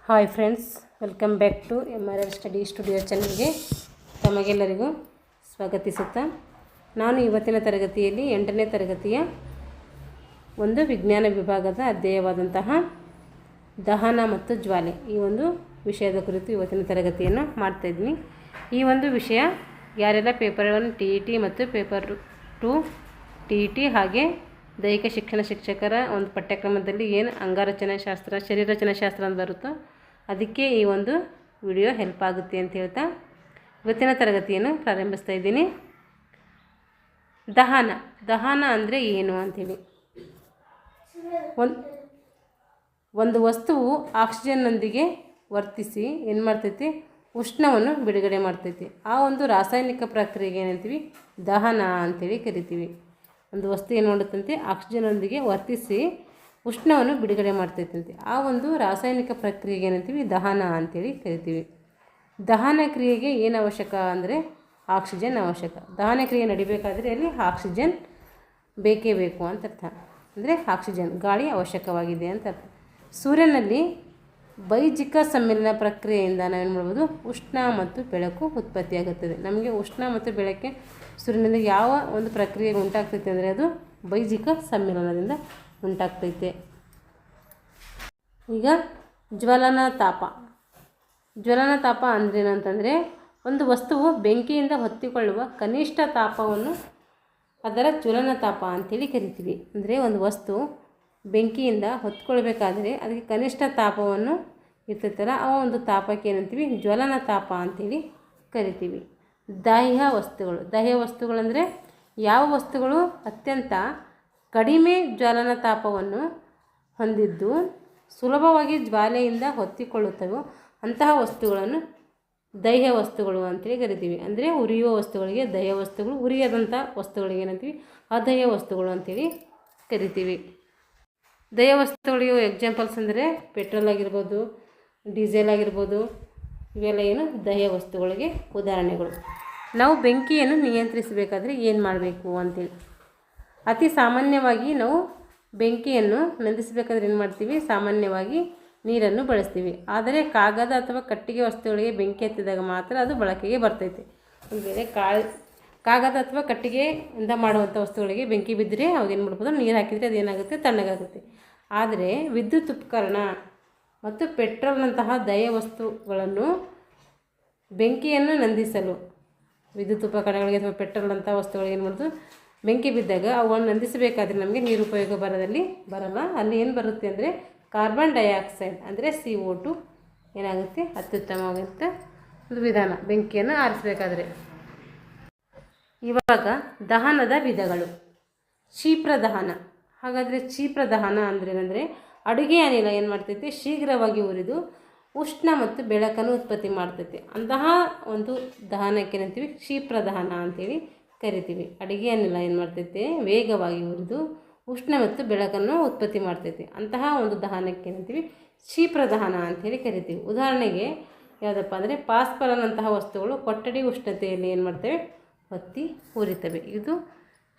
Hi friends, welcome back to MRL study studio ಚಾನಲ್ಗೆ ತಮಗೆಲ್ಲರಿಗೂ ಸ್ವಾಗತಿಸುತ್ತಾ ನಾನು ಇವತ್ತಿನ ತರಗತಿಯಲ್ಲಿ 8ನೇ ತರಗತಿಯ ಒಂದು ವಿಜ್ಞಾನ ವಿಭಾಗದ ಅಧ್ಯಾಯವಾದಂತಹ ದಹನ ಮತ್ತು ಜ್ವಾಲೆ ಈ ಒಂದು ವಿಷಯದ ಕುರಿತು ಇವತ್ತಿನ ತರಗತಿಯನ್ನು ಮಾಡ್ತಾಯಿದ್ದೀನಿ. ಈ ಒಂದು ವಿಷಯ ಯಾರೆಲ್ಲ ಪೇಪರ್ 1 TET ಮತ್ತು ಪೇಪರ್ 2 TET ಹಾಗೆ ದೈಹಿಕ ಶಿಕ್ಷಣ ಶಿಕ್ಷಕರ ಒಂದು ಪಠ್ಯಕ್ರಮದಲ್ಲಿ ಏನು ಅಂಗರಚನಾಶಾಸ್ತ್ರ ಶರೀರರಚನಾಶಾಸ್ತ್ರ ಅಂತ ಬರುತ್ತೋ ಅದಕ್ಕೆ ಈ ಒಂದು ವಿಡಿಯೋ ಹೆಲ್ಪ್ ಆಗುತ್ತೆ ಅಂತ ಹೇಳ್ತಾ ಇವತ್ತಿನ ತರಗತಿಯನ್ನು ಪ್ರಾರಂಭಿಸ್ತಾ ಇದ್ದೀನಿ. ದಹನ ಅಂದರೆ ಏನು ಅಂಥೇಳಿ, ಒಂದು ವಸ್ತುವು ಆಕ್ಸಿಜನ್ನೊಂದಿಗೆ ವರ್ತಿಸಿ ಏನು ಮಾಡ್ತೈತಿ, ಉಷ್ಣವನ್ನು ಬಿಡುಗಡೆ ಮಾಡ್ತೈತಿ. ಆ ಒಂದು ರಾಸಾಯನಿಕ ಪ್ರಕ್ರಿಯೆಗೆ ಏನಂತೀವಿ, ದಹನ ಅಂಥೇಳಿ ಕರಿತೀವಿ. ಒಂದು ವಸ್ತು ಏನು ಮಾಡುತ್ತಂತೆ, ಆಕ್ಸಿಜನ್ನೊಂದಿಗೆ ವರ್ತಿಸಿ ಉಷ್ಣವನ್ನು ಬಿಡುಗಡೆ ಮಾಡ್ತೈತಂತೆ. ಆ ಒಂದು ರಾಸಾಯನಿಕ ಪ್ರಕ್ರಿಯೆಗೆ ಏನಂತೀವಿ, ದಹನ ಅಂಥೇಳಿ ಕರಿತೀವಿ. ದಹನ ಕ್ರಿಯೆಗೆ ಏನು ಅವಶ್ಯಕ ಅಂದರೆ ಆಕ್ಸಿಜನ್ ಅವಶ್ಯಕ. ದಹನ ಕ್ರಿಯೆ ನಡಿಬೇಕಾದರೆ ಅಲ್ಲಿ ಆಕ್ಸಿಜನ್ ಬೇಕೇ ಬೇಕು ಅಂತ ಅರ್ಥ. ಅಂದರೆ ಆಕ್ಸಿಜನ್ ಗಾಳಿ ಅವಶ್ಯಕವಾಗಿದೆ ಅಂತ ಅರ್ಥ. ಸೂರ್ಯನಲ್ಲಿ ಬೈಜಿಕ ಸಮ್ಮಿಲನ ಪ್ರಕ್ರಿಯೆಯಿಂದ ನಾವೇನು ಮಾಡ್ಬೋದು, ಉಷ್ಣ ಮತ್ತು ಬೆಳಕು ಉತ್ಪತ್ತಿಯಾಗುತ್ತದೆ. ನಮಗೆ ಉಷ್ಣ ಮತ್ತು ಬೆಳಕೆ ಸೂರ್ಯನಲ್ಲಿ ಯಾವ ಒಂದು ಪ್ರಕ್ರಿಯೆ ಉಂಟಾಗ್ತೈತೆ ಅಂದರೆ ಅದು ಬೈಜಿಕ ಸಮ್ಮಿಲನದಿಂದ ಉಂಟಾಗ್ತೈತೆ. ಈಗ ಜ್ವಲನ ತಾಪ ಅಂದ್ರೇನು ಅಂತಂದರೆ, ಒಂದು ವಸ್ತುವು ಬೆಂಕಿಯಿಂದ ಹೊತ್ತಿಕೊಳ್ಳುವ ಕನಿಷ್ಠ ತಾಪವನ್ನು ಅದರ ಜ್ವಲನ ತಾಪ ಅಂಥೇಳಿ ಕರಿತೀವಿ. ಅಂದರೆ ಒಂದು ವಸ್ತು ಬೆಂಕಿಯಿಂದ ಹೊತ್ಕೊಳ್ಬೇಕಾದ್ರೆ ಅದಕ್ಕೆ ಕನಿಷ್ಠ ತಾಪವನ್ನು ಇರ್ತೈತಲ್ಲ, ಆ ಒಂದು ತಾಪಕ್ಕೆ ಏನಂತೀವಿ, ಜ್ವಲನ ತಾಪ ಅಂಥೇಳಿ ಕರಿತೀವಿ. ದಾಹ್ಯ ವಸ್ತುಗಳಂದರೆ ಯಾವ ವಸ್ತುಗಳು ಅತ್ಯಂತ ಕಡಿಮೆ ಜ್ವಲನ ತಾಪವನ್ನು ಹೊಂದಿದ್ದು ಸುಲಭವಾಗಿ ಜ್ವಾಲೆಯಿಂದ ಹೊತ್ತಿಕೊಳ್ಳುತ್ತವೋ ಅಂತಹ ವಸ್ತುಗಳನ್ನು ದಹ್ಯ ವಸ್ತುಗಳು ಅಂತೇಳಿ ಕರಿತೀವಿ. ಅಂದರೆ ಉರಿಯುವ ವಸ್ತುಗಳಿಗೆ ದಹ್ಯ ವಸ್ತುಗಳು, ಉರಿಯದಂಥ ವಸ್ತುಗಳಿಗೆ ಏನಂತೀವಿ, ಅದಹ್ಯ ವಸ್ತುಗಳು ಅಂತೇಳಿ ಕರಿತೀವಿ. ದಹ್ಯ ವಸ್ತುಗಳಿಗೆ ಎಕ್ಸಾಂಪಲ್ಸ್ ಅಂದರೆ ಪೆಟ್ರೋಲ್ ಆಗಿರ್ಬೋದು, ಡೀಸೆಲ್ ಆಗಿರ್ಬೋದು, ಇವೆಲ್ಲ ಏನು ದಹ್ಯ ವಸ್ತುಗಳಿಗೆ ಉದಾಹರಣೆಗಳು. ನಾವು ಬೆಂಕಿಯನ್ನು ನಿಯಂತ್ರಿಸಬೇಕಾದ್ರೆ ಏನು ಮಾಡಬೇಕು ಅಂತೇಳಿ, ಅತಿ ಸಾಮಾನ್ಯವಾಗಿ ನಾವು ಬೆಂಕಿಯನ್ನು ನಂದಿಸಬೇಕಾದ್ರೆ ಏನು ಮಾಡ್ತೀವಿ, ಸಾಮಾನ್ಯವಾಗಿ ನೀರನ್ನು ಬಳಸ್ತೀವಿ. ಆದರೆ ಕಾಗದ ಅಥವಾ ಕಟ್ಟಿಗೆ ವಸ್ತುಗಳಿಗೆ ಬೆಂಕಿ ಹತ್ತಿದಾಗ ಮಾತ್ರ ಅದು ಬಳಕೆಗೆ ಬರ್ತೈತೆ. ಬೇರೆ ಕಾಗದ ಅಥವಾ ಕಟ್ಟಿಗೆಯಿಂದ ಮಾಡುವಂಥ ವಸ್ತುಗಳಿಗೆ ಬೆಂಕಿ ಬಿದ್ದರೆ ಅವಾಗ ಏನು ಮಾಡ್ಬೋದು, ನೀರು ಹಾಕಿದರೆ ಅದೇನಾಗುತ್ತೆ, ತಣ್ಣಗಾಗುತ್ತೆ. ಆದರೆ ವಿದ್ಯುತ್ ಉಪಕರಣ ಮತ್ತು ಪೆಟ್ರೋಲ್ನಂತಹ ದಹ್ಯ ವಸ್ತುಗಳನ್ನು ಬೆಂಕಿಯನ್ನು ನಂದಿಸಲು, ವಿದ್ಯುತ್ ಉಪಕರಣಗಳಿಗೆ ಅಥವಾ ಪೆಟ್ರೋಲ್ನಂಥ ವಸ್ತುಗಳಿಗೆ ಏನು ಮಾಡೋದು, ಬೆಂಕಿ ಬಿದ್ದಾಗ ಅವುಗಳನ್ನು ನಂದಿಸಬೇಕಾದ್ರೆ ನಮಗೆ ನೀರು ಉಪಯೋಗ ಬರಲ್ಲ. ಅಲ್ಲಿ ಏನು ಬರುತ್ತೆ ಅಂದರೆ ಕಾರ್ಬನ್ ಡೈಆಕ್ಸೈಡ್ ಅಂದರೆ CO2 ಏನಾಗುತ್ತೆ, ಅತ್ಯುತ್ತಮವಾಗುತ್ತೆ ಒಂದು ವಿಧಾನ ಬೆಂಕಿಯನ್ನು ಆರಿಸಬೇಕಾದ್ರೆ. ಇವಾಗ ದಹನದ ವಿಧಗಳು. ಕ್ಷಿಪ್ರ ದಹನ. ಹಾಗಾದರೆ ಕ್ಷಿಪ್ರ ದಹನ ಅಂದ್ರೇನೆಂದರೆ, ಅಡುಗೆ ಅನಿಲ ಏನು ಮಾಡ್ತೈತೆ, ಶೀಘ್ರವಾಗಿ ಉರಿದು ಉಷ್ಣ ಮತ್ತು ಬೆಳಕನ್ನು ಉತ್ಪತ್ತಿ ಮಾಡ್ತೈತೆ. ಅಂತಹ ಒಂದು ದಹನಕ್ಕೆ ಏನಂತೀವಿ, ಕ್ಷಿಪ್ರ ದಹನ ಅಂತೇಳಿ ಕರಿತೀವಿ. ಅಡುಗೆ ಅನಿಲ ಏನು ಮಾಡ್ತೈತೆ, ವೇಗವಾಗಿ ಉರಿದು ಉಷ್ಣ ಮತ್ತು ಬೆಳಕನ್ನು ಉತ್ಪತ್ತಿ ಮಾಡ್ತೈತೆ. ಅಂತಹ ಒಂದು ದಹನಕ್ಕೆ ಏನಂತೀವಿ, ಕ್ಷಿಪ್ರ ದಹನ ಅಂಥೇಳಿ ಕರಿತೀವಿ. ಉದಾಹರಣೆಗೆ ಯಾವುದಪ್ಪ ಅಂದರೆ ಫಾಸ್ಫರಸ್ನಂತಹ ವಸ್ತುಗಳು ಕೊಠಡಿ ಉಷ್ಣತೆಯಲ್ಲಿ ಏನು ಮಾಡ್ತವೆ, ಹೊತ್ತಿ ಉರಿತವೆ. ಇದು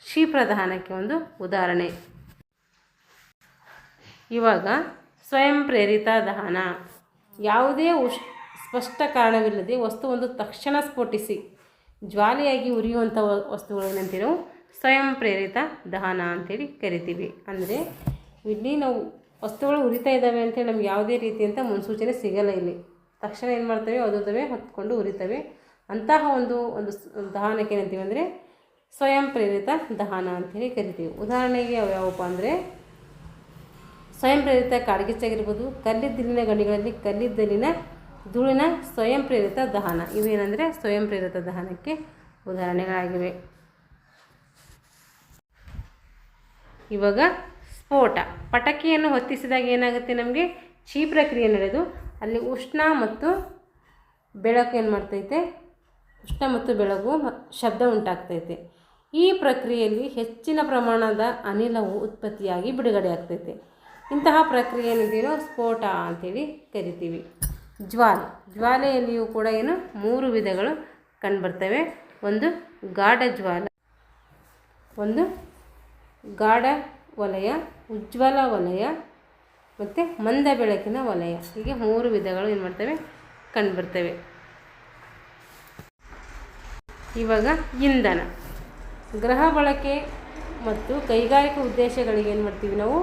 ಕ್ಷಿಪ್ರ ದಹನಕ್ಕೆ ಒಂದು ಉದಾಹರಣೆ. ಇವಾಗ ಸ್ವಯಂ ಪ್ರೇರಿತ ದಹನ. ಯಾವುದೇ ಸ್ಪಷ್ಟ ಕಾರಣವಿಲ್ಲದೆ ವಸ್ತುವೊಂದು ತಕ್ಷಣ ಸ್ಫೋಟಿಸಿ ಜ್ವಾಲೆಯಾಗಿ ಉರಿಯುವಂಥ ವಸ್ತುಗಳೇನಂತೀವಿ ನಾವು ಸ್ವಯಂ ಪ್ರೇರಿತ ದಹನ ಅಂಥೇಳಿ ಕರಿತೀವಿ. ಅಂದರೆ ಇಲ್ಲಿ ನಾವು ವಸ್ತುಗಳು ಉರಿತಾ ಇದ್ದಾವೆ ಅಂತೇಳಿ ನಮ್ಗೆ ಯಾವುದೇ ರೀತಿಯಂಥ ಮುನ್ಸೂಚನೆ ಸಿಗಲ್ಲ. ಇಲ್ಲಿ ತಕ್ಷಣ ಏನು ಮಾಡ್ತವೆ, ಅದುತ್ತವೆ ಹೊತ್ಕೊಂಡು ಉರಿತವೆ. ಅಂತಹ ಒಂದು ದಹನಕ್ಕೆ ಏನಂತೀವಿ ಅಂದರೆ ಸ್ವಯಂ ಪ್ರೇರಿತ ದಹನ ಅಂಥೇಳಿ ಕರಿತೀವಿ. ಉದಾಹರಣೆಗೆ ಯಾವಪ್ಪ ಅಂದರೆ ಸ್ವಯಂ ಪ್ರೇರಿತ ಕಾಡ್ಗಿಚ್ಚಾಗಿರ್ಬೋದು, ಕಲ್ಲಿದ್ದಲಿನ ಗಣಿಗಳಲ್ಲಿ ಕಲ್ಲಿದ್ದಲಿನ ಧೂಳಿನ ಸ್ವಯಂ ಪ್ರೇರಿತ ದಹನ. ಇವೇನೆಂದರೆ ಸ್ವಯಂ ಪ್ರೇರಿತ ದಹನಕ್ಕೆ ಉದಾಹರಣೆಗಳಾಗಿವೆ. ಇವಾಗ ಸ್ಫೋಟ. ಪಟಾಕಿಯನ್ನು ಹೊತ್ತಿಸಿದಾಗ ಏನಾಗುತ್ತೆ, ನಮಗೆ ಕ್ಷಿಪ್ರ ಕ್ರಿಯೆ ನಡೆದು ಅಲ್ಲಿ ಉಷ್ಣ ಮತ್ತು ಬೆಳಕು ಏನು ಮಾಡ್ತೈತೆ, ಉಷ್ಣ ಮತ್ತು ಬೆಳಕು ಶಬ್ದ ಉಂಟಾಗ್ತೈತೆ. ಈ ಪ್ರಕ್ರಿಯೆಯಲ್ಲಿ ಹೆಚ್ಚಿನ ಪ್ರಮಾಣದ ಅನಿಲವು ಉತ್ಪತ್ತಿಯಾಗಿ ಬಿಡುಗಡೆ ಆಗ್ತೈತೆ. ಇಂತಹ ಪ್ರಕ್ರಿಯೆ ಏನಿದೆಯೋ ಸ್ಫೋಟ ಅಂಥೇಳಿ ಕರಿತೀವಿ. ಜ್ವಾಲೆಯಲ್ಲಿಯೂ ಕೂಡ ಏನು 3 ವಿಧಗಳು ಕಂಡುಬರ್ತವೆ. ಒಂದು ಗಾಢ ಜ್ವಾಲ, ಒಂದು ಗಾಢ ವಲಯ, ಉಜ್ವಲ ವಲಯ ಮತ್ತು ಮಂದ ಬೆಳಕಿನ ವಲಯ. ಹೀಗೆ 3 ವಿಧಗಳು ಏನು ಮಾಡ್ತವೆ ಕಂಡುಬರ್ತವೆ. ಇವಾಗ ಇಂಧನ. ಗೃಹ ಬಳಕೆ ಮತ್ತು ಕೈಗಾರಿಕಾ ಉದ್ದೇಶಗಳಿಗೆ ಏನು ಮಾಡ್ತೀವಿ ನಾವು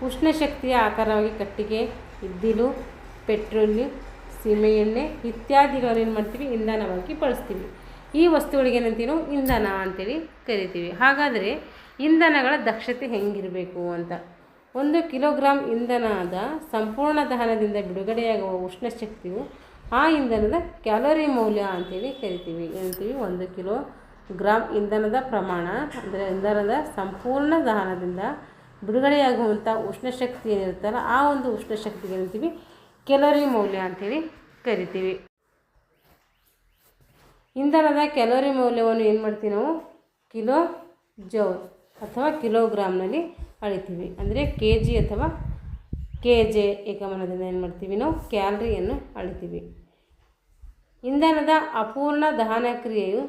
ಉಷ್ಣಶಕ್ತಿಯ ಆಕಾರವಾಗಿ ಕಟ್ಟಿಗೆ, ಇದ್ದಿಲು, ಪೆಟ್ರೋಲು, ಸೀಮೆ ಎಣ್ಣೆ ಇತ್ಯಾದಿಗಳನ್ನು ಏನು ಮಾಡ್ತೀವಿ ಇಂಧನವಾಗಿ ಬಳಸ್ತೀವಿ. ಈ ವಸ್ತುಗಳಿಗೆ ಏನಂತೀವಿ ನಾವು ಇಂಧನ ಅಂತೇಳಿ ಕರಿತೀವಿ. ಹಾಗಾದರೆ ಇಂಧನಗಳ ದಕ್ಷತೆ ಹೆಂಗಿರಬೇಕು ಅಂತ. 1 ಕಿಲೋಗ್ರಾಮ್ ಇಂಧನದ ಸಂಪೂರ್ಣ ದಹನದಿಂದ ಬಿಡುಗಡೆಯಾಗುವ ಉಷ್ಣಶಕ್ತಿಯು ಆ ಇಂಧನದ ಕ್ಯಾಲೋರಿ ಮೌಲ್ಯ ಅಂತೇಳಿ ಕರಿತೀವಿ. ಏನಂತೀವಿ 1 ಕಿಲೋಗ್ರಾಮ್ ಇಂಧನದ ಪ್ರಮಾಣ ಅಂದರೆ ಇಂಧನದ ಸಂಪೂರ್ಣ ದಹನದಿಂದ ಬಿಡುಗಡೆಯಾಗುವಂಥ ಉಷ್ಣಶಕ್ತಿ ಏನಿರುತ್ತಲ್ಲ ಆ ಒಂದು ಉಷ್ಣಶಕ್ತಿಗೆ ಏನಂತೀವಿ ಕ್ಯಾಲೋರಿ ಮೌಲ್ಯ ಅಂತೇಳಿ ಕರಿತೀವಿ. ಇಂಧನದ ಕ್ಯಾಲೋರಿ ಮೌಲ್ಯವನ್ನು ಏನು ಮಾಡ್ತೀವಿ ನಾವು ಕಿಲೋ ಜೌಲ್ ಅಥವಾ ಕಿಲೋಗ್ರಾಮ್ನಲ್ಲಿ ಅಳಿತೀವಿ. ಅಂದರೆ kg ಅಥವಾ kJ ಏಕಮಾನದಿಂದ ಏನು ಮಾಡ್ತೀವಿ ನಾವು ಕ್ಯಾಲರಿಯನ್ನು ಅಳಿತೀವಿ. ಇಂಧನದ ಅಪೂರ್ಣ ದಹನ ಕ್ರಿಯೆಯು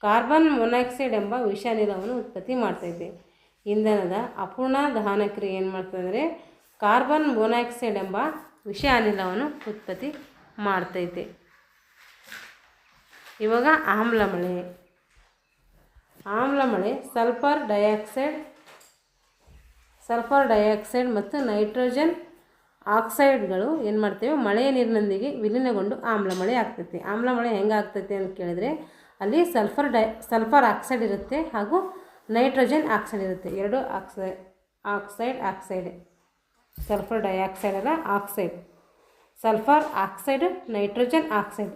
ಕಾರ್ಬನ್ ಮೊನಾಕ್ಸೈಡ್ ಎಂಬ ವಿಷಾನಿಲವನ್ನು ಉತ್ಪತ್ತಿ ಮಾಡ್ತೈತೆ. ಇಂಧನದ ಅಪೂರ್ಣ ದಹನ ಕ್ರಿಯೆ ಏನು ಮಾಡ್ತಂದರೆ ಕಾರ್ಬನ್ ಮೊನಾಕ್ಸೈಡ್ ಎಂಬ ವಿಷ ಅನಿಲವನ್ನು ಉತ್ಪತ್ತಿ ಮಾಡ್ತೈತೆ. ಇವಾಗ ಆಮ್ಲಮಳೆ. ಆಮ್ಲಮಳೆ ಸಲ್ಫರ್ ಡೈಆಕ್ಸೈಡ್ ಮತ್ತು ನೈಟ್ರೋಜನ್ ಆಕ್ಸೈಡ್ಗಳು ಏನು ಮಾಡ್ತೇವೆ ಮಳೆಯ ನೀರಿನೊಂದಿಗೆ ವಿಲೀನಗೊಂಡು ಆಮ್ಲಮಳೆ ಆಗ್ತೈತೆ. ಆಮ್ಲಮಳೆ ಹೆಂಗೆ ಆಗ್ತೈತೆ ಅಂತ ಕೇಳಿದರೆ ಅಲ್ಲಿ ಸಲ್ಫರ್ ಆಕ್ಸೈಡ್ ಇರುತ್ತೆ ಹಾಗೂ ನೈಟ್ರೋಜನ್ ಆಕ್ಸೈಡ್ ಇರುತ್ತೆ. 2 ಆಕ್ಸೈಡ್ ಸಲ್ಫರ್ ಡೈಆಕ್ಸೈಡ್ ಅಲ್ಲ oxide, sulphur oxide, nitrogen oxide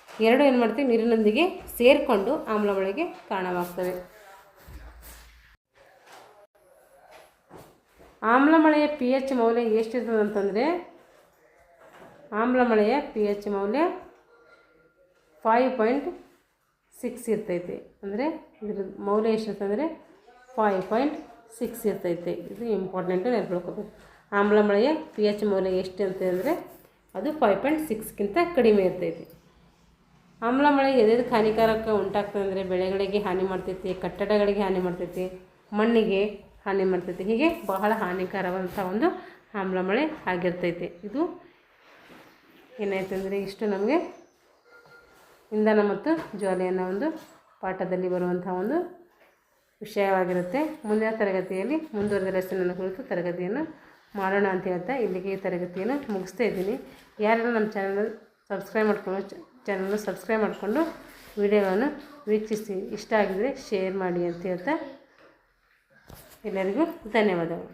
2 ಏನು ಮಾಡ್ತೀವಿ ನೀರಿನೊಂದಿಗೆ ಸೇರಿಕೊಂಡು ಆಮ್ಲಮಳೆಗೆ ಕಾರಣವಾಗ್ತವೆ. ಆಮ್ಲಮಳೆಯ pH ಮೌಲ್ಯ ಎಷ್ಟಿರ್ತದೆ ಅಂತಂದರೆ ಆಮ್ಲಮಳೆಯ pH ಮೌಲ್ಯ 5.6 ಇರ್ತೈತೆ. ಅಂದರೆ ಇದ್ರ ಮೌಲ್ಯ ಎಷ್ಟಿರ್ತಂದರೆ 5.6 ಇರ್ತೈತೆ. ಇದು ಇಂಪಾರ್ಟೆಂಟು ನೆನಪಿಟ್ಕೋಬೇಕು. ಆಮ್ಲಮಳೆಯ pH ಮೌಲ್ಯ ಎಷ್ಟು ಅಂತಂದರೆ ಅದು 5.6ಕ್ಕಿಂತ ಕಡಿಮೆ ಇರ್ತೈತೆ. ಆಮ್ಲಮಳೆ ಎದಕ್ಕೆ ಹಾನಿಕಾರಕ ಉಂಟಾಗ್ತದೆ ಅಂದರೆ ಬೆಳೆಗಳಿಗೆ ಹಾನಿ ಮಾಡ್ತೈತಿ, ಕಟ್ಟಡಗಳಿಗೆ ಹಾನಿ ಮಾಡ್ತೈತಿ, ಮಣ್ಣಿಗೆ ಹಾನಿ ಮಾಡ್ತೈತಿ. ಹೀಗೆ ಬಹಳ ಹಾನಿಕರವಾದಂಥ ಒಂದು ಆಮ್ಲಮಳೆ ಆಗಿರ್ತೈತೆ. ಇದು ಏನಾಯ್ತಂದರೆ ಇಷ್ಟು ನಮಗೆ ಇಂಧನ ಮತ್ತು ಜ್ವಾಲೆಯನ್ನು ಒಂದು ಪಾಠದಲ್ಲಿ ಬರುವಂಥ ಒಂದು ವಿಷಯವಾಗಿರುತ್ತೆ. ಮುಂದಿನ ತರಗತಿಯಲ್ಲಿ ಮುಂದುವರೆದ ಲೆಸನನ್ನು ಕುರಿತು ತರಗತಿಯನ್ನು ಮಾಡೋಣ ಅಂತ ಹೇಳ್ತಾ ಇಲ್ಲಿಗೆ ಈ ತರಗತಿಯನ್ನು ಮುಗಿಸ್ತಾ ಇದ್ದೀನಿ. ಯಾರೆಲ್ಲ ನಮ್ಮ ಚಾನಲ್ನ ಸಬ್ಸ್ಕ್ರೈಬ್ ಮಾಡಿಕೊಂಡು ವಿಡಿಯೋಗಳನ್ನು ವೀಕ್ಷಿಸಿ ಇಷ್ಟ ಆಗಿದರೆ ಶೇರ್ ಮಾಡಿ ಅಂತ ಹೇಳ್ತಾ ಎಲ್ಲರಿಗೂ ಧನ್ಯವಾದಗಳು.